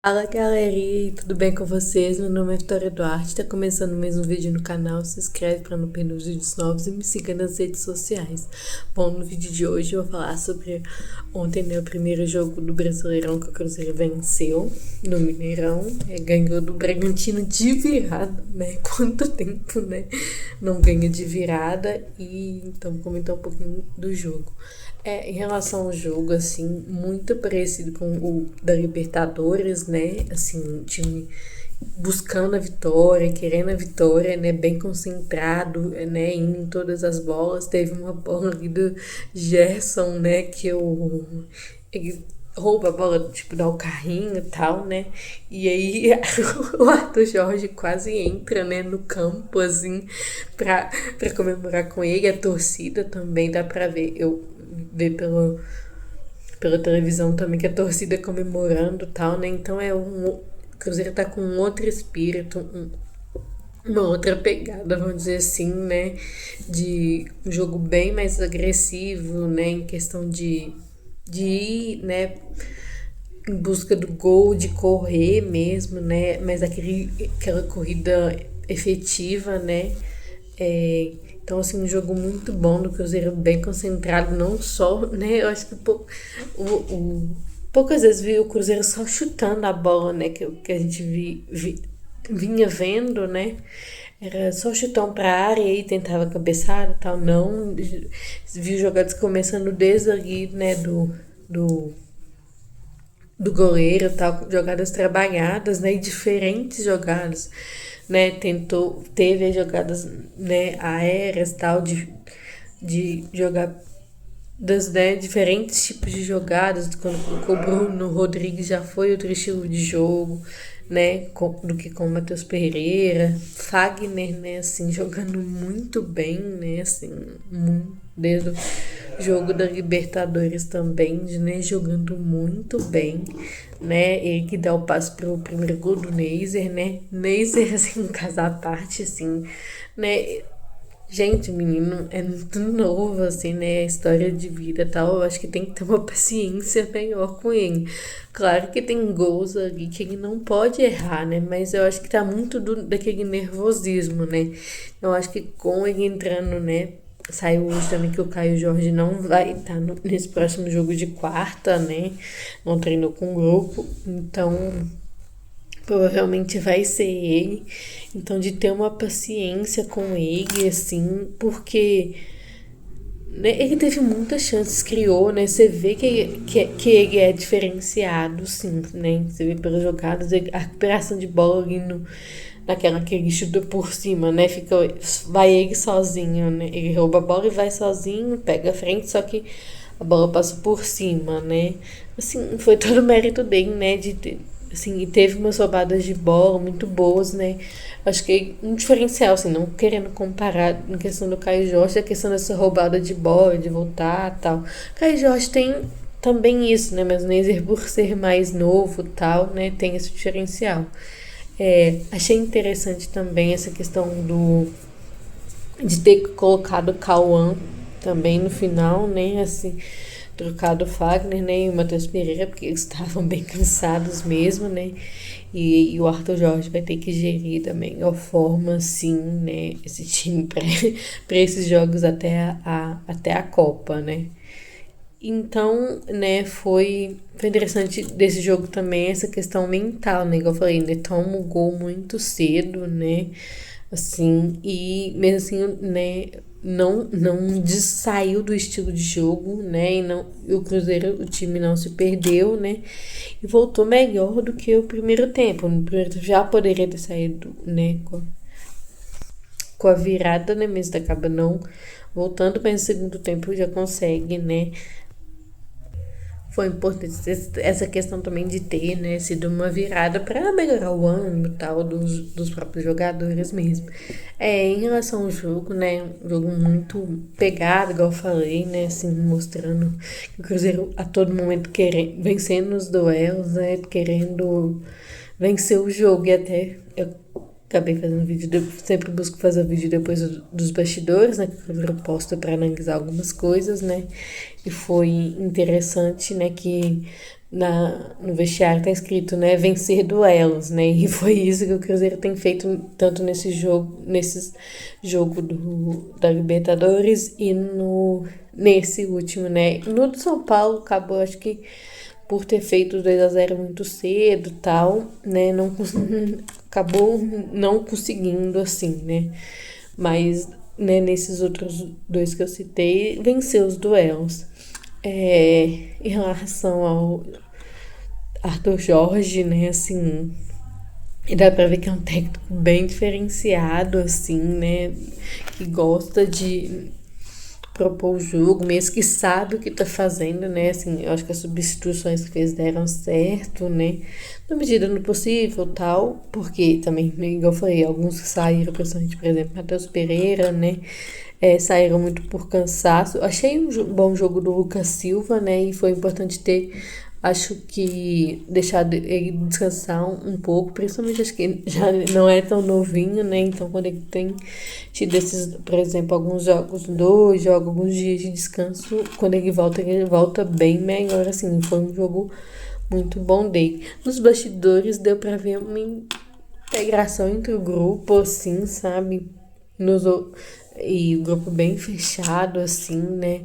Fala galerinha, tudo bem com vocês? Meu nome é Vitória Duarte, tá começando mais um vídeo no canal, se inscreve para não perder os vídeos novos e me siga nas redes sociais. Bom, no vídeo de hoje eu vou falar sobre ontem, né, o primeiro jogo do Brasileirão que o Cruzeiro venceu no Mineirão, ganhou do Bragantino de virada, né? Quanto tempo, né? Não ganha de virada e então vou comentar um pouquinho do jogo. Em relação ao jogo, assim, muito parecido com o da Libertadores, né? Assim, o time buscando a vitória, querendo a vitória, né? Bem concentrado, né? Indo em todas as bolas. Teve uma bola ali do Gerson, né? Ele rouba a bola, tipo, dá o carrinho e tal, né? E aí o Arthur Jorge quase entra, né, no campo, assim, pra comemorar com ele. A torcida também dá pra ver. Eu ver pela televisão também que a torcida comemorando e tal, né? Então o Cruzeiro tá com um outro espírito, uma outra pegada, vamos dizer assim, né? De um jogo bem mais agressivo, né? Em questão de ir, né? Em busca do gol, de correr mesmo, né? Mas aquela corrida efetiva, né? Então, assim, um jogo muito bom do Cruzeiro, bem concentrado, não só, né? Eu acho que poucas vezes vi o Cruzeiro só chutando a bola, né? Que a gente vinha vendo, né? Era só chutão pra área e tentava cabeçada e tal. Não, vi jogadas começando desde ali, né? Do goleiro, tal, jogadas trabalhadas, né, e diferentes jogadas, né, teve as jogadas, né, aéreas, tal, de jogar né, diferentes tipos de jogadas, quando o Bruno Rodrigues já foi outro estilo de jogo, né, do que com o Matheus Pereira, Fagner, né, assim, jogando muito bem, né, assim, desde o jogo da Libertadores também, né, jogando muito bem, né, ele que dá o passo pro primeiro gol do Neiser, né, Neiser, assim, um caso à parte, assim, né, gente, o menino é muito novo, assim, né? A história de vida e tal. Eu acho que tem que ter uma paciência maior com ele. Claro que tem gols ali que ele não pode errar, né? Mas eu acho que tá muito daquele nervosismo, né? Eu acho que com ele entrando, né? Saiu hoje também que o Caio Jorge não vai estar nesse próximo jogo de quarta, né? Não treinou com o grupo. Então, provavelmente vai ser ele. Então, de ter uma paciência com ele, assim, porque né, ele teve muitas chances, criou, né? Você vê que ele é diferenciado, sim, né? Você vê pelas jogadas, a recuperação de bola ali naquela que ele chuta por cima, né? Vai ele sozinho, né? Ele rouba a bola e vai sozinho, pega a frente, só que a bola passa por cima, né? Assim, foi todo o mérito dele, né? Assim, e teve umas roubadas de bola muito boas, né? Acho que um diferencial, assim, não querendo comparar em questão do Caio Jorge, a questão dessa roubada de bola, de voltar e tal. Caio Jorge tem também isso, né? Mas o Neymar, por ser mais novo e tal, né? Tem esse diferencial. Achei interessante também essa questão de ter colocado o Cauã também no final, né? Assim, trocado o Fagner, né? E o Matheus Pereira, porque eles estavam bem cansados mesmo, né? E o Arthur Jorge vai ter que gerir da melhor forma, assim, né? Esse time para esses jogos até a Copa, né? Então, né, foi interessante desse jogo também essa questão mental, né? Igual eu falei, né? Toma o gol muito cedo, né? Assim, e mesmo assim, né, não saiu do estilo de jogo, né, e o Cruzeiro, o time não se perdeu, né, e voltou melhor do que o primeiro tempo. No primeiro tempo já poderia ter saído, né, com a virada, né, mas acaba não voltando, mas no segundo tempo já consegue, né, foi importante essa questão também de ter, né, sido uma virada para melhorar o ânimo e tal dos próprios jogadores mesmo. Em relação ao jogo, né, um jogo muito pegado, igual eu falei, né, assim, mostrando que o Cruzeiro a todo momento querendo, vencendo os duelos, né, querendo vencer o jogo e até eu acabei fazendo vídeo, sempre busco fazer vídeo depois dos bastidores, né, que eu posto para analisar algumas coisas, né, e foi interessante, né, que no vestiário tá escrito, né, vencer duelos, né, e foi isso que o Cruzeiro tem feito tanto nesse jogo da Libertadores e nesse último, né. No do São Paulo acabou, acho que por ter feito 2-0 muito cedo e tal, né, não acabou não conseguindo assim, né, mas, né, nesses outros dois que eu citei, venceu os duelos. Em relação ao Arthur Jorge, né, assim, e dá pra ver que é um técnico bem diferenciado, assim, né, que gosta de propor o jogo, mesmo que sabe o que tá fazendo, né, assim, eu acho que as substituições que fez deram certo, né, na medida do possível, tal, porque também, igual eu falei, alguns saíram, principalmente, por exemplo, Matheus Pereira, né, saíram muito por cansaço. Achei bom jogo do Lucas Silva, né, e foi importante ter, acho que, deixar ele descansar um pouco, principalmente acho que já não é tão novinho, né, então quando ele tem tido esses, por exemplo, alguns jogos, alguns dias de descanso, quando ele volta bem melhor, assim, foi um jogo muito bom dele. Nos bastidores deu pra ver uma integração entre o grupo, assim, sabe? E o grupo bem fechado, assim, né?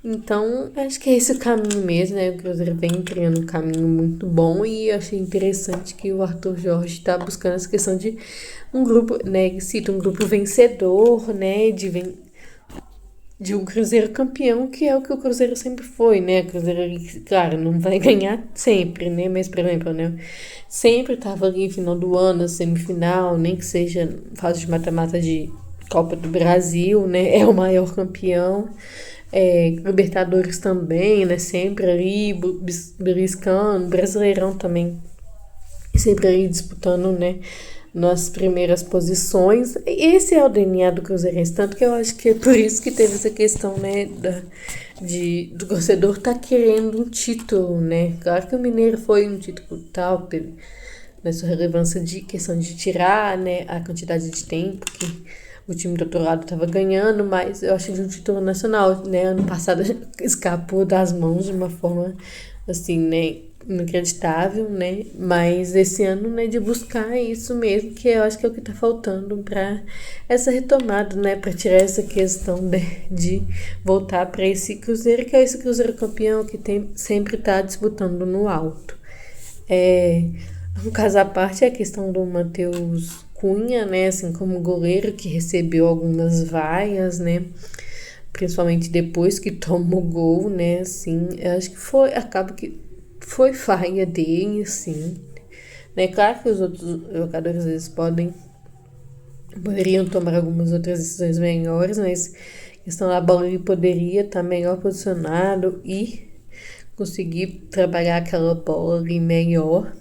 Então, acho que é esse o caminho mesmo, né? O Cruzeiro vem criando um caminho muito bom e eu achei interessante que o Arthur Jorge está buscando essa questão de um grupo, né? Ele cita um grupo vencedor, né? De um Cruzeiro campeão, que é o que o Cruzeiro sempre foi, né? O Cruzeiro, claro, não vai ganhar sempre, né? Mas, por exemplo, né? Sempre tava ali no final do ano, semifinal, nem que seja fase de mata-mata de Copa do Brasil, né? É o maior campeão. Libertadores também, né? Sempre ali beliscando, Brasileirão também, sempre ali disputando, né? Nas primeiras posições. Esse é o DNA do Cruzeirense, tanto que eu acho que é por isso que teve essa questão, né, do torcedor tá querendo um título, né? Claro que o Mineiro foi um título tal, teve nessa relevância de questão de tirar, né, a quantidade de tempo que o time do outro lado estava ganhando, mas eu acho que de um título nacional, né, ano passado escapou das mãos de uma forma, assim, né, inacreditável, né, mas esse ano, né, de buscar isso mesmo, que eu acho que é o que tá faltando para essa retomada, né, para tirar essa questão de voltar para esse Cruzeiro, que é esse Cruzeiro campeão que sempre tá disputando no alto. Um caso à parte é a questão do Matheus Cunha, né, assim como goleiro que recebeu algumas vaias, né, principalmente depois que toma o gol, né, assim, eu acho que acaba que foi falha dele, assim, né, claro que os outros jogadores às vezes poderiam tomar algumas outras decisões melhores, mas a questão da bola ele poderia estar melhor posicionado e conseguir trabalhar aquela bola ali melhor.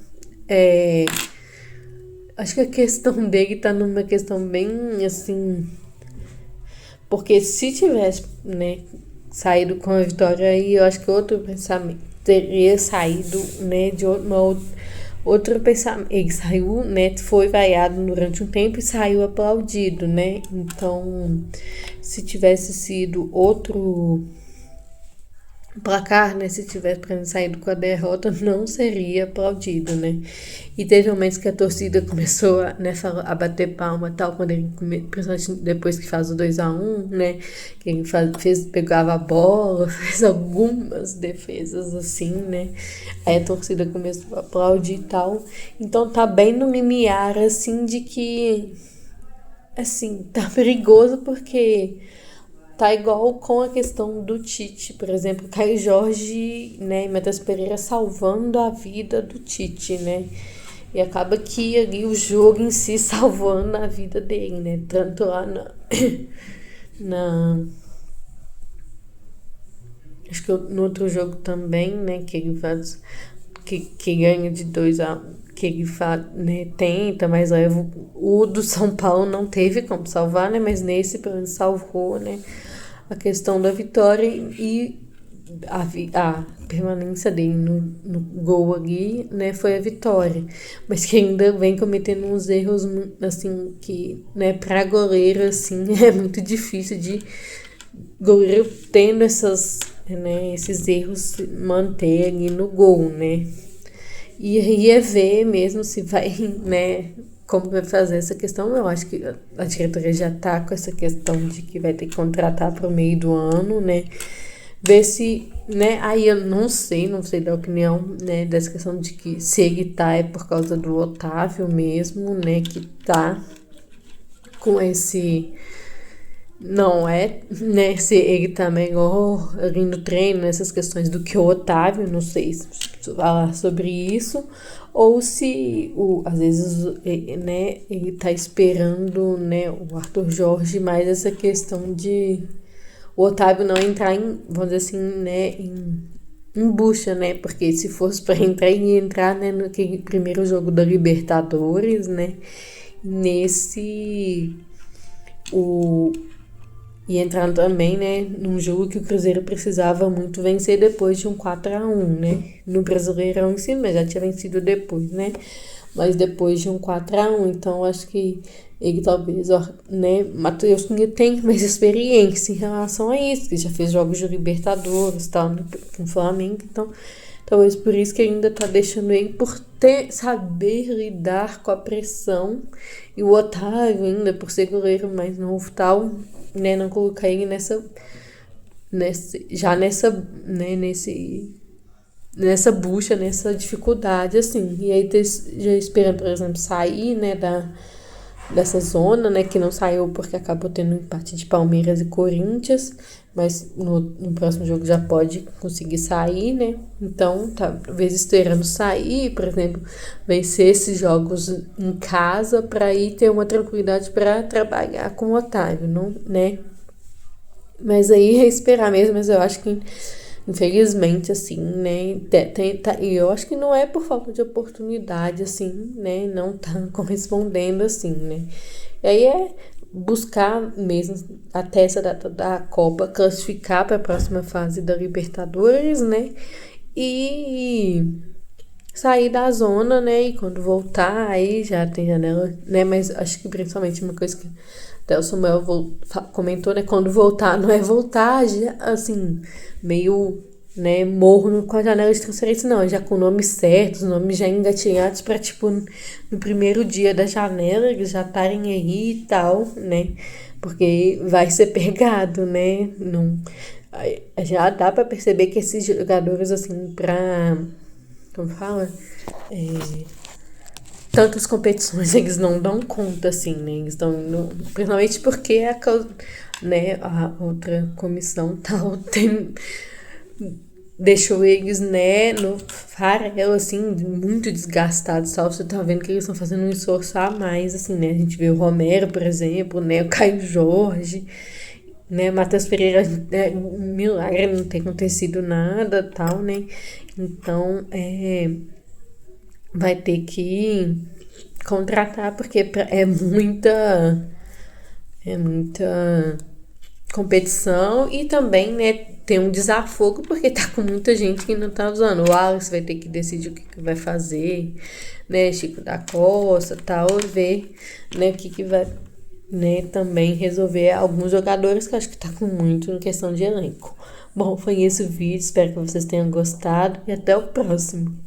Acho que a questão dele tá numa questão bem assim. Porque se tivesse, né, saído com a vitória aí, eu acho que outro pensamento teria saído, né, de outro pensamento. Ele saiu, né, foi vaiado durante um tempo e saiu aplaudido, né? Então, se tivesse sido outro placar, né, se tivesse saído com a derrota, não seria aplaudido, né? E teve momentos que a torcida começou a, né, a bater palma tal, quando ele, principalmente depois que faz o 2-1, né, que ele pegava a bola, fez algumas defesas assim, né, aí a torcida começou a aplaudir e tal, então tá bem no limiar, assim, de que, assim, tá perigoso porque tá igual com a questão do Tite, por exemplo, Caio Jorge, né, e Matheus Pereira salvando a vida do Tite, né, e acaba que ali o jogo em si salvando a vida dele, né, tanto lá acho que no outro jogo também, né, que ele faz, que ganha de 2-1, que ele faz, né, tenta, mas leva o do São Paulo não teve como salvar, né, mas nesse pelo menos salvou, né, a questão da vitória e a permanência dele no gol ali, né, foi a vitória. Mas que ainda vem cometendo uns erros, assim, que, né, pra goleiro, assim, é muito difícil de goleiro tendo essas né, esses erros se manter ali no gol, né? E aí é ver mesmo se vai, né, como vai fazer essa questão. Eu acho que a diretoria já tá com essa questão de que vai ter que contratar para o meio do ano, né? Ver se, né, aí eu não sei da opinião, né, dessa questão de que se ele tá é por causa do Otávio mesmo, né, que tá com esse, não é, né, se ele tá melhor ali no treino, nessas questões do que o Otávio, não sei falar sobre isso, ou se, às vezes, né, ele tá esperando, né, o Arthur Jorge mais essa questão de o Otávio não entrar em, vamos dizer assim, né, em bucha, né, porque se fosse para entrar, ele ia entrar, né, no primeiro jogo da Libertadores, né, nesse, o, e entrando também, né, num jogo que o Cruzeiro precisava muito vencer depois de um 4-1, né, no Brasileirão em si, mas já tinha vencido depois, né, mas depois de um 4-1, então acho que ele talvez, né, Matheus Cunha tem mais experiência em relação a isso, que já fez jogos de Libertadores e tal, com o Flamengo, então talvez por isso que ele ainda tá deixando ele por saber lidar com a pressão, e o Otávio ainda, por ser goleiro mais novo e tal, né, não colocar ele nessa bucha, nessa dificuldade, assim. E aí, já esperando, por exemplo, sair, né, dessa zona, né, que não saiu porque acabou tendo um empate de Palmeiras e Corinthians, mas no próximo jogo já pode conseguir sair, né, então talvez esperando sair, por exemplo, vencer esses jogos em casa para ir ter uma tranquilidade para trabalhar com o Otávio, não, né, mas aí é esperar mesmo, mas eu acho que infelizmente, assim, né, e eu acho que não é por falta de oportunidade, assim, né, não tá correspondendo, assim, né, e aí é buscar mesmo, até essa data da Copa, classificar para a próxima fase da Libertadores, né, e sair da zona, né, e quando voltar, aí já tem janela, né, mas acho que principalmente uma coisa que até o Samuel comentou, né, quando voltar, não é voltar, já, assim, meio, né, morno com a janela de transferência, não, já com nomes certos, nomes já engatinhados para, tipo, no primeiro dia da janela, eles já estarem aí e tal, né, porque vai ser pegado, né, não, já dá para perceber que esses jogadores, assim, pra, como fala, tantas competições eles não dão conta, assim, né? Eles estão indo, principalmente porque né, a outra comissão tal deixou eles, né, no farelo, assim, muito desgastados, tal. Você tá vendo que eles estão fazendo um esforço a mais, assim, né? A gente vê o Romero, por exemplo, né, o Caio Jorge, né, Matheus Pereira, né, milagre não tem acontecido nada, tal, né? Então, vai ter que contratar porque é muita competição e também, né, tem um desafogo porque tá com muita gente que não tá usando. O Alex vai ter que decidir o que vai fazer, né, Chico da Costa, tal, ver, né, o que vai, né, também resolver alguns jogadores que eu acho que tá com muito em questão de elenco. Bom, foi esse o vídeo, espero que vocês tenham gostado e até o próximo.